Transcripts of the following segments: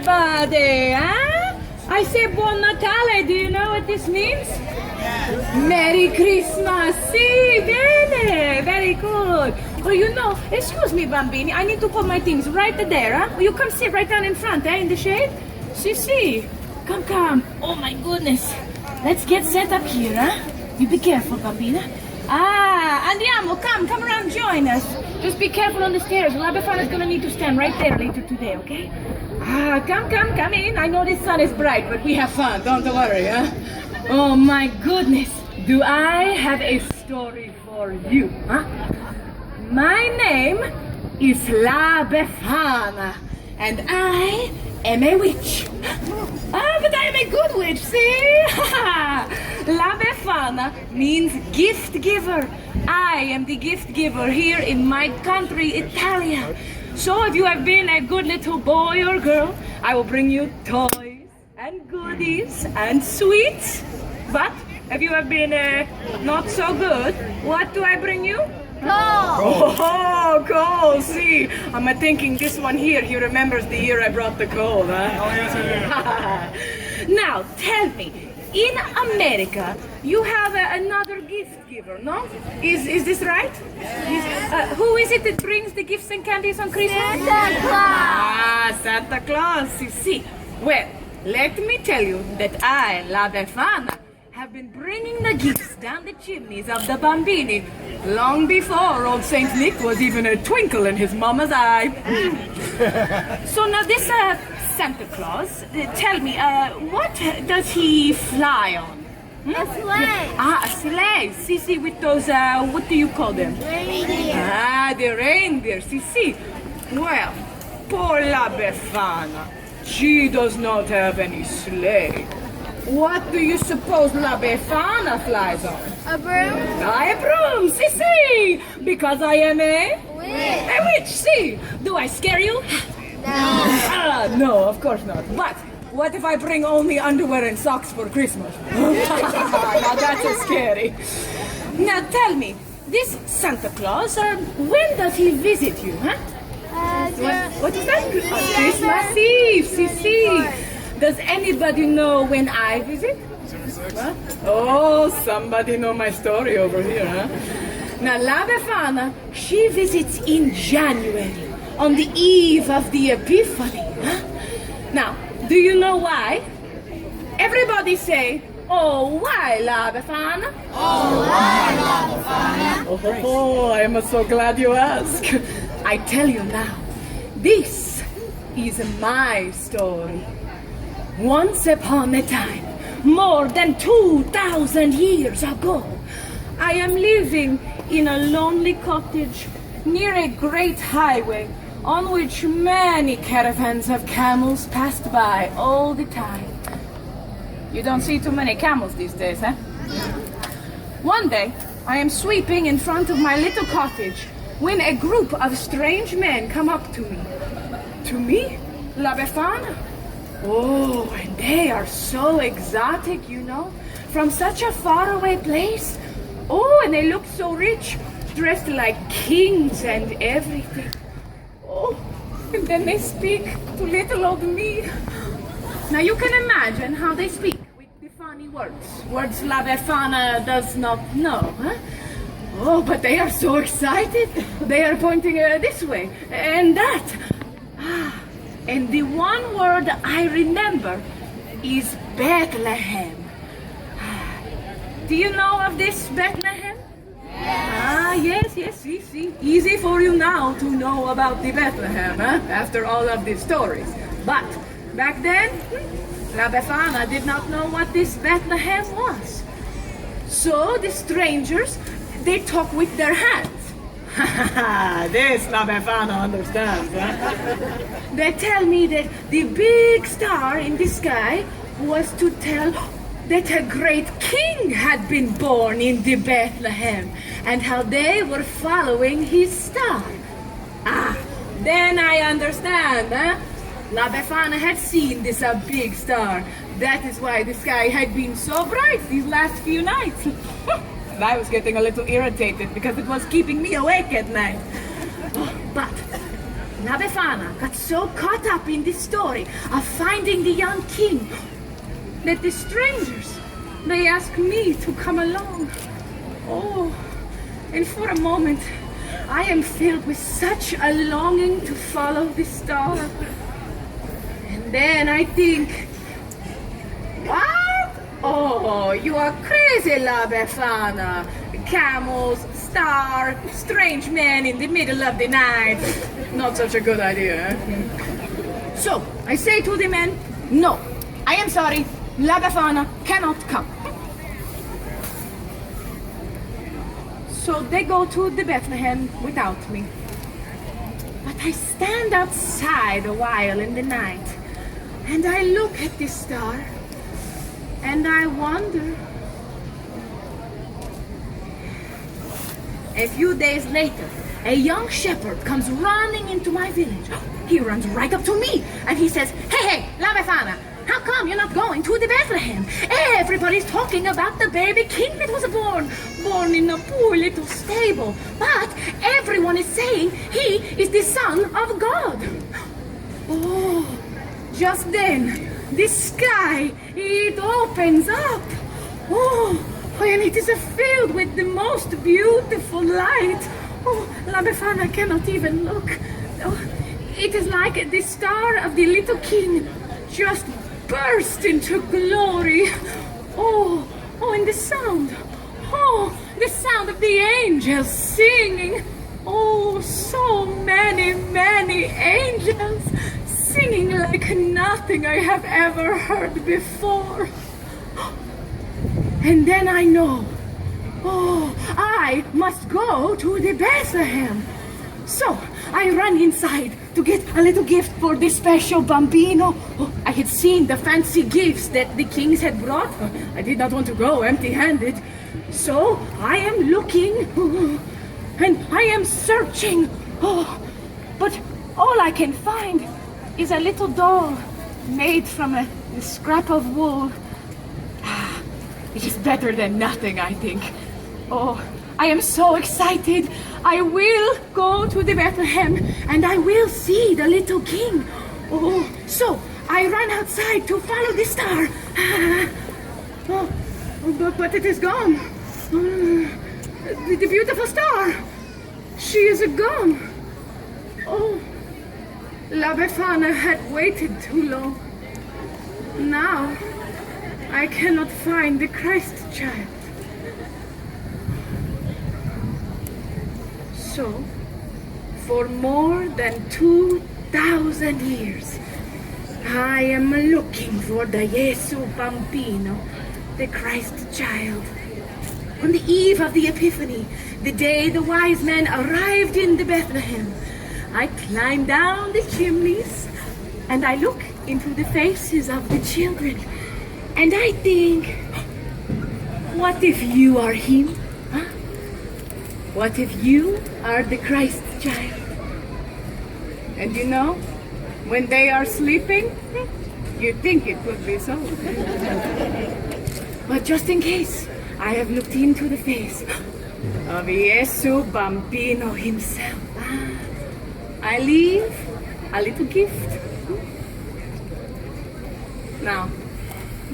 everybody, huh? I say Buon Natale. Do you know what this means? Yes. Merry Christmas. Si, bene. Very good. Well, you know, excuse me, Bambini. I need to put my things right there, huh? Will you come sit right down in front, in the shade? Si. Come, come. Oh, my goodness. Let's get set up here, huh? You be careful, Bambina. Andiamo. Come around, join us. Just be careful on the stairs. La Befana's gonna need to stand right there later today, okay? Come in. I know the sun is bright, but we have fun. Don't worry, huh? Oh my goodness. Do I have a story for you, huh? My name is La Befana, and I am a witch. But I am a good witch, see? La Befana means gift giver. I am the gift giver here in my country, Italia. So if you have been a good little boy or girl, I will bring you toys and goodies and sweets. But if you have been not so good, what do I bring you? Coal. Oh, coal, see. I'm thinking this one here, he remembers the year I brought the coal, huh? Oh, yes, I do. Now, tell me, in America, you have another gift giver, no? Is this right? Who is it that brings the gifts and candies on Christmas? Santa Claus. Santa Claus, you see. Well, let me tell you that I, La Befana, have been bringing the gifts down the chimneys of the Bambini long before old Saint Nick was even a twinkle in his mama's eye. So now this Santa Claus, tell me, what does he fly on? A sleigh. A sleigh. See, with those, what do you call them? Reindeer. The reindeer. See. Well, poor La Befana. She does not have any sleigh. What do you suppose La Befana flies on? A broom. A broom, see, because I am a Witch. witch, see. Do I scare you? No. No, of course not. But what if I bring only underwear and socks for Christmas? Now that's so scary. Now tell me, this Santa Claus, when does he visit you, huh? What is that? Christmas Eve, see. Does anybody know when I visit? What? Oh, somebody know my story over here, huh? Now, La Befana, she visits in January, on the eve of the Epiphany. Huh? Now, do you know why? Everybody say, oh, why, La Befana? Oh, why, La Befana? Oh, I am so glad you asked. I tell you now, this is my story. Once upon a time, more than 2,000 years ago, I am living in a lonely cottage near a great highway on which many caravans of camels passed by all the time. You don't see too many camels these days, huh? One day, I am sweeping in front of my little cottage when a group of strange men come up to me. To me? La Befana? Oh, and they are so exotic, you know, from such a faraway place. Oh, and they look so rich, dressed like kings and everything. Oh, and then they speak to little old me. Now you can imagine how they speak with the funny words La Befana does not know, huh? Oh, but they are so excited. They are pointing this way and that. And the one word I remember is Bethlehem. Do you know of this Bethlehem? Yes. See. Easy for you now to know about the Bethlehem, huh? After all of these stories. But back then, La Befana did not know what this Bethlehem was. So the strangers, they talk with their hands. This La Befana understands, huh? They tell me that the big star in the sky was to tell that a great king had been born in the Bethlehem and how they were following his star. Then I understand, huh? La Befana had seen this big star. That is why the sky had been so bright these last few nights. I was getting a little irritated because it was keeping me awake at night. But La Befana got so caught up in the story of finding the young king that the strangers, they asked me to come along. Oh, and for a moment, I am filled with such a longing to follow the star. And then I think, what? Oh, you are crazy, La Befana. Camels, star, strange man in the middle of the night. Not such a good idea. So, I say to the men, no, I am sorry, La Befana cannot come. So they go to the Bethlehem without me. But I stand outside a while in the night, and I look at the star, and I wonder. A few days later, a young shepherd comes running into my village. He runs right up to me, and he says, hey, La Befana, how come you're not going to the Bethlehem? Everybody's talking about the baby king that was born in a poor little stable. But everyone is saying he is the son of God. Oh, just then, the sky, it opens up. Oh, and it is filled with the most beautiful light. Oh, La Befana cannot even look. Oh, it is like the star of the little king just burst into glory. Oh, and the sound. Oh, the sound of the angels singing. Oh, so many, many angels singing like nothing I have ever heard before. And then I know, oh, I must go to the Bethlehem. So I run inside to get a little gift for the special bambino. Oh, I had seen the fancy gifts that the kings had brought. I did not want to go empty-handed. So I am looking, and I am searching. Oh, but all I can find is a little doll made from a scrap of wool. It is better than nothing, I think. Oh, I am so excited. I will go to the Bethlehem and I will see the little king. Oh, so I run outside to follow the star. But it is gone. The beautiful star. She is gone. Oh, La Befana had waited too long. Now, I cannot find the Christ child. So, for more than 2,000 years, I am looking for the Jesu Bambino, the Christ child. On the eve of the Epiphany, the day the wise men arrived in the Bethlehem, I climb down the chimneys and I look into the faces of the children. And I think, what if you are him? Huh? What if you are the Christ child? And you know, when they are sleeping, you think it could be so. But just in case, I have looked into the face of Jesu Bambino himself. I leave a little gift. Now,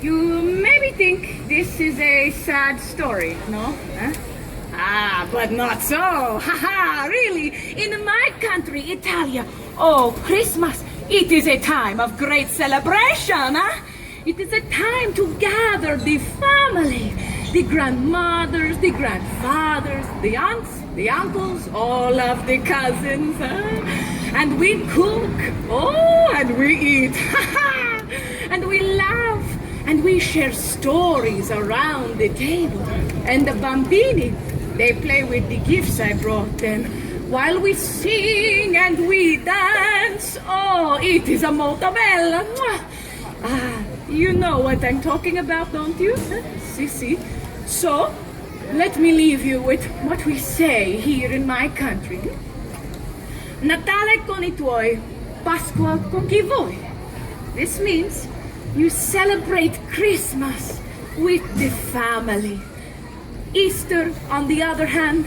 you maybe think this is a sad story, no? Huh? But not so. Haha, really. In my country, Italia, oh, Christmas, it is a time of great celebration, huh? It is a time to gather the family, the grandmothers, the grandfathers, the aunts, the uncles, all of the cousins, huh? And we cook, oh, and we eat, and we laugh. And we share stories around the table. And the bambini, they play with the gifts I brought them. While we sing and we dance, oh, it is a molto bella. You know what I'm talking about, don't you? Si. So, let me leave you with what we say here in my country. Natale con I tuoi, Pasqua con chi vuoi. This means you celebrate Christmas with the family. Easter, on the other hand,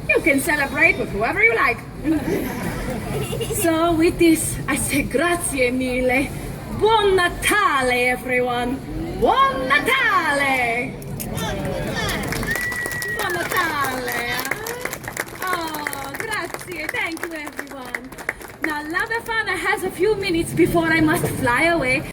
you can celebrate with whoever you like. So with this, I say grazie mille. Buon Natale, everyone. Buon Natale. Buon Natale. Oh, grazie. Thank you, everyone. Now, La Befana has a few minutes before I must fly away.